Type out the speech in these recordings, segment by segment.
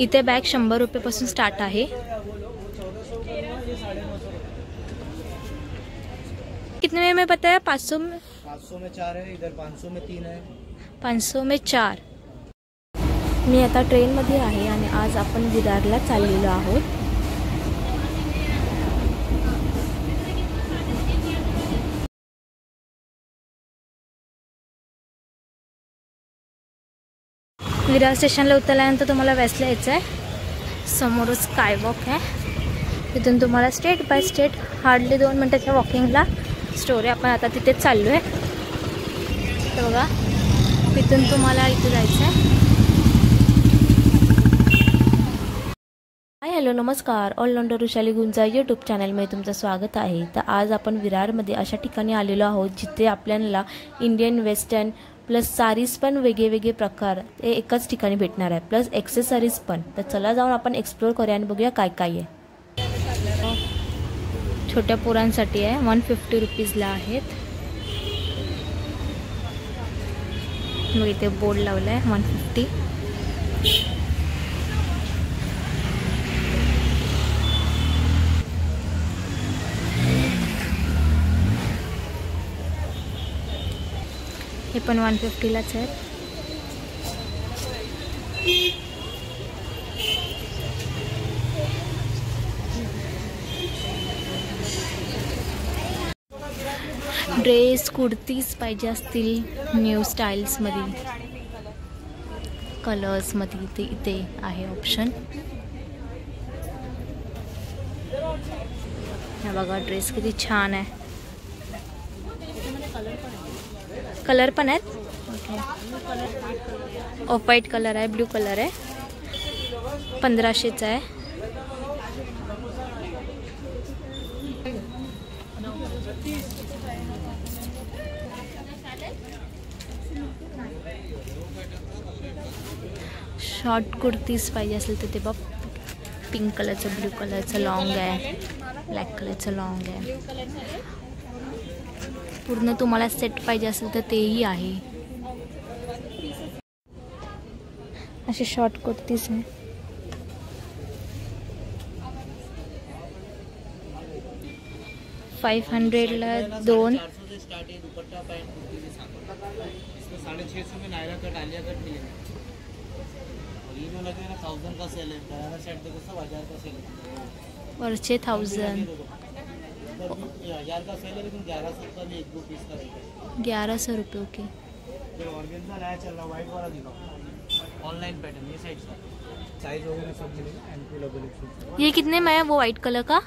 इथे बॅग 100 रुपयापासून स्टार्ट आहे। कितने में बताया? 500 में 4 है, इधर 500 में 3 है। 500 में 4। मी आता ट्रेनमध्ये आहे आणि आज आपण विरारला चाललेलो आहोत। विरार स्टेशनला उतरल्यानंतर तुम्हाला वेस्टला यायचं आहे। समोरच स्कायवॉक आहे, तिथून तुम्हाला स्टेट बाय स्टेट हार्डली 2 मिनिटाच्या वॉकिंगला स्टोरी। आपण आता तिथे चाललो आहे, तर बघा तिथून तुम्हाला इथे जायचं आहे। हाय हॅलो नमस्कार, ऑलराउंडर वृषाली गुंजा यूट्यूब चॅनलमध्ये तुमचं स्वागत आहे। तर आज आपण विरारमध्ये अशा ठिकाणी आलेलो आहोत जिथे आपल्याला इंडियन वेस्टर्न प्लस सारीज पण वेगवेगळे प्रकार ते एकाच ठिकाणी भेटणार आहे, प्लस एक्सेसरीज पण। तर चला जाऊन आपण एक्सप्लोर करूया आणि बघूया काय काय आहे। छोट्या पोरांसाठी आहे, 150 रुपीजला आहेत। मग इथे बोर्ड लावला आहे 150। हे पण 150लाच आहे। ड्रेस कुर्तीज पाहिजे असतील न्यू स्टाईल्समध्ये, कलर्समध्ये, ते इथे आहे ऑप्शन। हे बघा ड्रेस किती छान आहे, कलर पण आहेत। ओके, ऑफ व्हाईट कलर आहे, ब्लू कलर आहे, 1500चा आहे। शॉर्ट कुर्तीज पाहिजे असेल तर ते बघ, पिंक कलरचं, ब्लू कलरचं लॉंग आहे, ब्लॅक कलरचं लॉंग आहे। पूर्ण तुम्हाला सेट पाहिजे असेल तर तेही आहे। असे शॉर्ट कुर्तीज आहे, $500ला 2। 650 में नायरा कट, आलिया कट मिलेगा। ये जो लगेगा 1000 का सेल है, गरारा सेट देखो सब 1000 का सेल है। वरचे 1000 1000 का सेल है, लेकिन 1100 का भी 1-2 पीस का रेट है। 1100 रुपये। ओके, ये ऑर्गेन्जा नया चल रहा है, व्हाइट वाला दिखाओ, ऑनलाइन पैटर्न, ये साइड साइज वगैरह सब मिलेगा। MP double XL. ये कितने में है वो वाइट कलर का?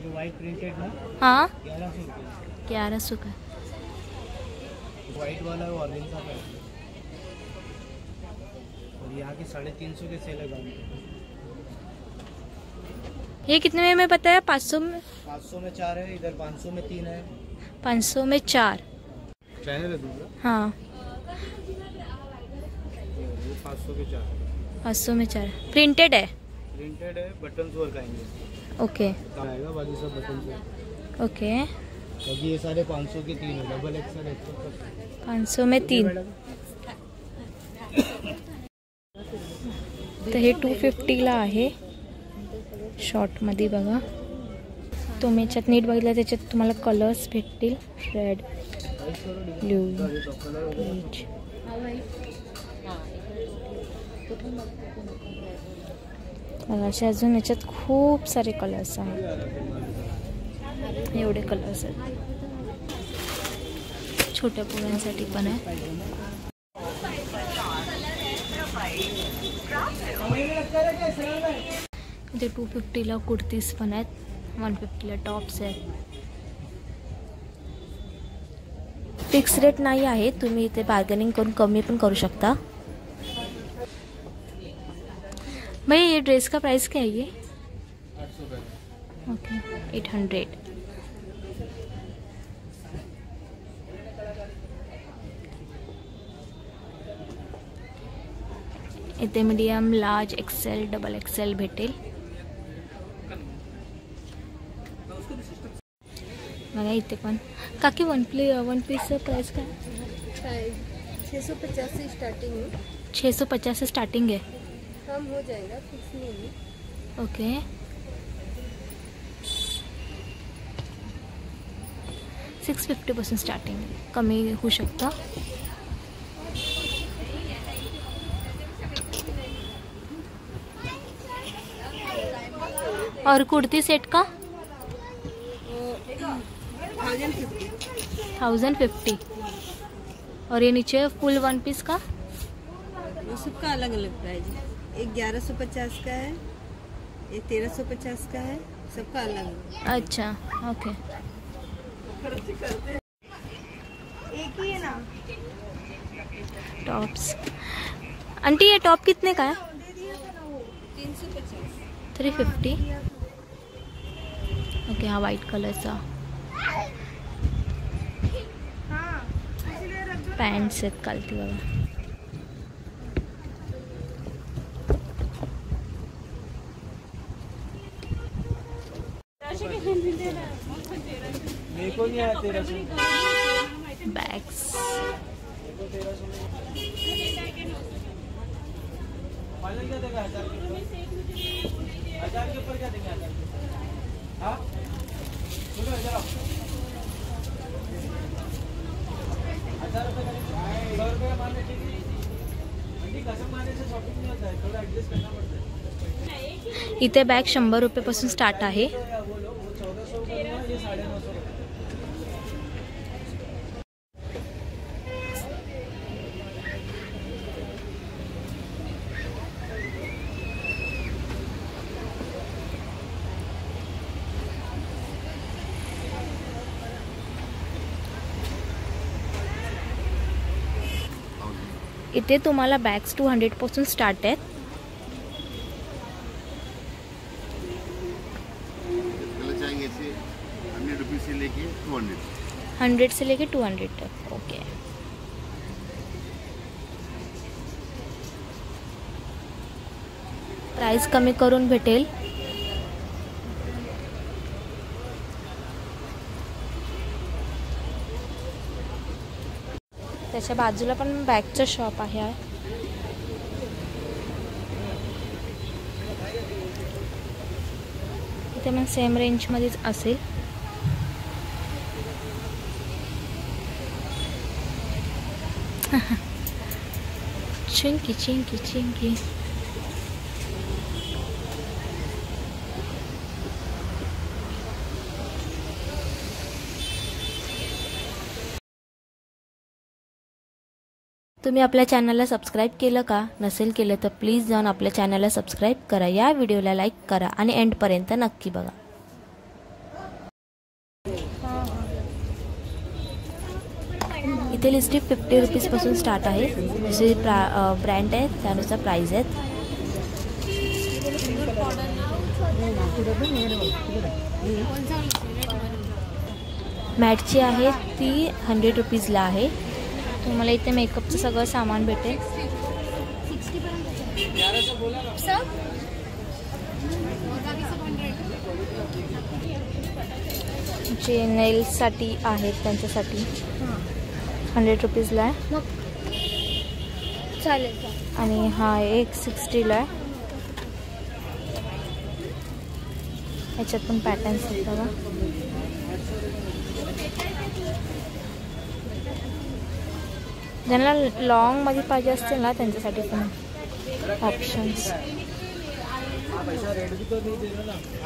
ये व्हाइट प्रिंटेड ना, हाँ 1100 रुपये। 1100 का। व्हाइट वाला ऑर्गेन्जा का, और यहाँ की 350 के सेल है। ये कितने में बताया? 500 में 4 है, इधर 500 में 3 है। 500 में 4। चैनल है दूसरा। हाँ 500 के 4। 500 में 4 प्रिंटेड है। प्रिंटेड है, बटन्स वर्क आएंगे। ओके आएगा, बाकी सब बटन्स वर्क। ओके, क्योंकि ये सारे 500 के 3 है, डबल एक्सेल 500 में 3। तर हे 250ला आहे। शॉर्टमध्ये बघा, तुम्ही याच्यात नीट बघितलं त्याच्यात तुम्हाला कलर्स भेटतील, रेड, ब्लू, पीच। असे अजून याच्यात खूप सारे कलर्स आहेत, एवढे कलर्स आहेत। छोट्या पोरांसाठी पण आहे। इथे 250ला कुर्तीज पण आहेत, 150ला टॉप्स आहेत। फिक्स रेट नाही आहे, तुम्ही इथे बार्गेनिंग करून कमी पण करू शकता। भैया ये ड्रेस का प्राइस क्या है? ये 800 ओके, 800। इथे medium, large, XL, double XL भेटेल। बघा इथे पण काकी वन पीसचं प्राइस काय? 650 से स्टार्टिंग है। 650 से स्टार्टिंग है। कम हो जाएगा, फिक्स नहीं है। ओके, 650% स्टार्टिंग, कमी होऊ शकता। और कुर्ती सेट का 1050। और ये नीचे फुल वन पीस का वो सबका अलग अलग प्राइस है। एक 1150 का है, एक 1350 का है, सबका अलग अलग। अच्छा, ओके। एक ही है ना टॉप्स। आंटी ये टॉप कितने का है? 350। 350। ओके, हा व्हाइट कलरचा पॅन्ट्स आहेत खालती बघा। बैग्स इथे बॅग 100 रुपयापासून स्टार्ट आहे। इथे तुम्हाला बॅग्स 200 पासून स्टार्ट आहेत। से 100 रुपीज से लेके 200। 100 से लेके 200 तक। ओके, प्राइस कमी करून भेटेल। त्याच्या बाजूला पण बॅगचं शॉप आहे। इथे मग सेम रेंज मध्येच असेल। चिंकी चिंकी चिंकी। तुम्ही आपल्या चॅनलला सबस्क्राईब केलं का? नसेल केलं तर प्लीज जाऊन आपल्या चॅनलला सबस्क्राईब करा, या व्हिडिओला लाईक करा आणि एंडपर्यंत नक्की बघा। इथे लिस्टिक 50 रुपीजपासून स्टार्ट आहे। जसे ब्रँड आहे त्यानुसार प्राइस आहेत। मॅटची आहे ती 100 रुपीजला आहे। तुम्हाला इथे मेकअपचं सगळं सामान भेटेल। जे नेल्ससाठी आहेत त्यांच्यासाठी 100 रुपीजला आहे। चालेल। आणि हा एक 60ला आहे। ह्याच्यात पण पॅटर्न्स आहेत बघा। ज्यांना लॉंग मध्ये पाहिजे असतील ना त्यांच्यासाठी पण ऑप्शन्स,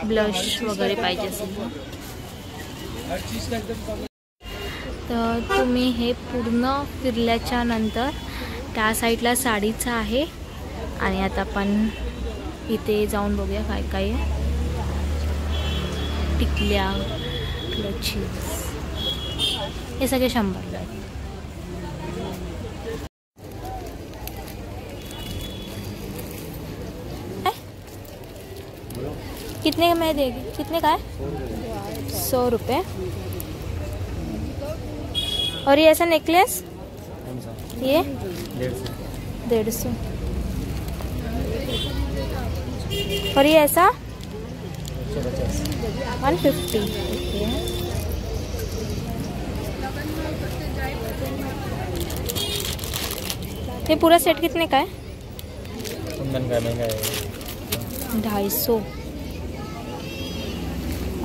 ब्लश वगैरे पाहिजे असेल तर तुम्ही हे पूर्ण फिरल्याच्या नंतर त्या साईडला साडीचं आहे। आणि आता आपण इथे जाऊन बघूया काय काय आहे। टिकल्या, क्लचेस हे सगळे 100ला आहेत। कितने में देगी? कितने का है? 100 रुपये। और ये ऐसा नेकलेस ये 150। और ये ऐसा 150। ये पूरा सेट कितने का है? कुंदन का महंगा है 250.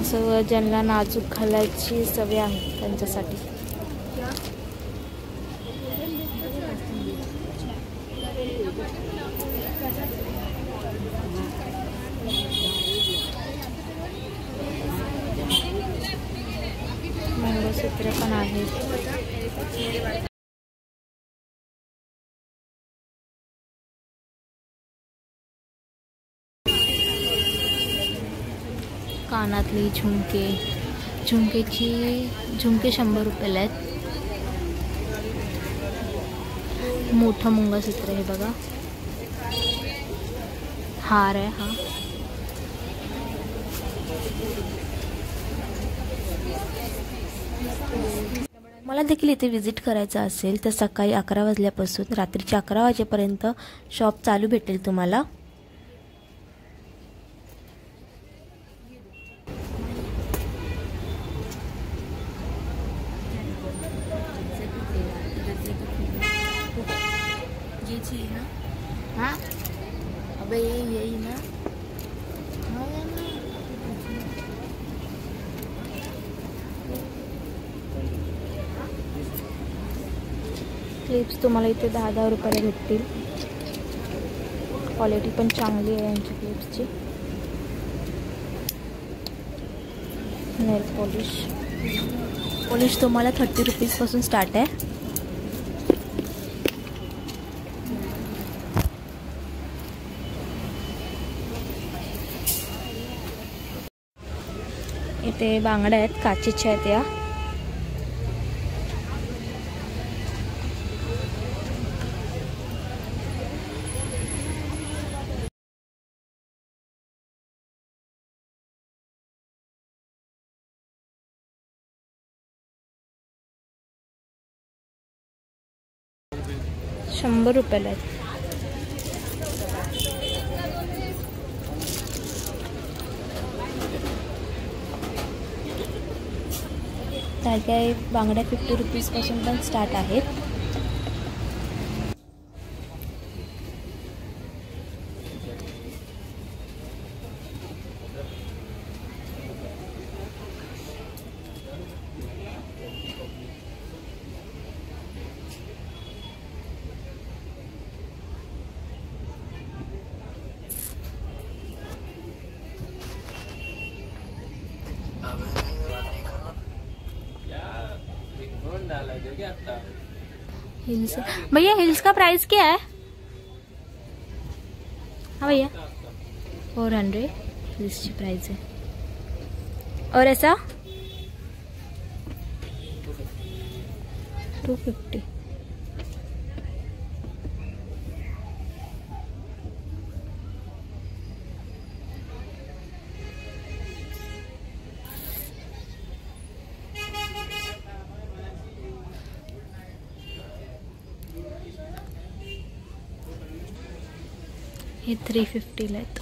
असं ज्यांना नाजूक घालायची सवय आहे त्यांच्यासाठी. मंगळसूत्र पण आहेत. कानातली झुमके, झुमके 100 रुपयाला आहेत. मोठं मंगळसूत्र आहे बघा, हार आहे हा. मला देखील इथे विजिट करायचं असेल तर सकाळी 11 वाजल्यापासून रात्रीचे 11 वाजेपर्यंत शॉप चालू भेटेल तुम्हाला. हाँ अबे यही ना. क्लिप्स तुम्हाला इथे 10-10 रुपयाला भेटतील. क्वालिटी पण चांगली आहे यांच्या क्लिप्सची. नेल पॉलिश तुम्हाला 30 रुपीजपासून स्टार्ट आहे. इथे बांगड्या आहेत, काचेच्या आहेत या. ₹100 आहेत. काही बांगड्या 50 रुपीजपासून पण स्टार्ट आहेत. हिल्स भैया, हिल्स का प्राइस क्या है? हाँ भैया 400 हिल्स की प्राइस है. और ऐसा 250. हे 350 ला आहेत.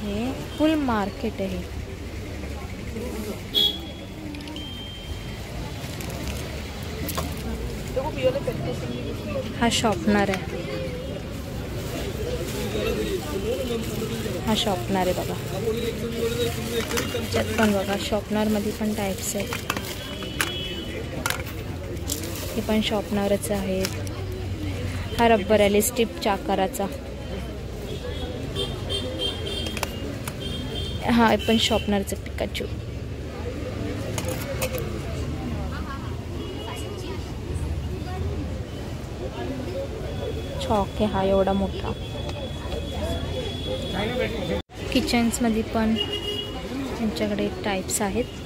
हे फुल मार्केट आहे. हा शॉर्पनर आहे. हा शॉर्पनर आहे बघा. त्यात पण बघा शॉर्पनरमध्ये पण टाईप्स आहेत. हे पण शॉर्पनरच आहेत. हा रबर आहे स्टिपच्या आकाराचा. हा हे पण शॉर्पनरचं पिकाचू. चॉक आहे हा एवढा मोठा. किचन्समध्ये पण त्यांच्याकडे टाईप्स आहेत.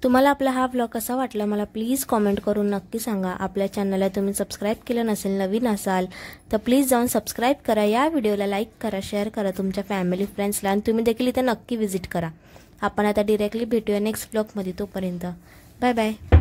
तुम्हाला आपला हा व्लॉग कसा वाटला मला प्लीज कमेंट करून नक्की सांगा. आपल्या चॅनलला तुम्ही सबस्क्राईब केलं नसेल, नवीन असाल तर प्लीज जाऊन सबस्क्राईब करा. या व्हिडिओला लाईक करा, शेअर करा तुमच्या फॅमिली फ्रेंड्सला आणि तुम्ही देखील इथे नक्की व्हिजिट करा. आपण आता डिरेक्टली भेटूया नेक्स्ट ब्लॉगमध्ये. तोपर्यंत बाय बाय.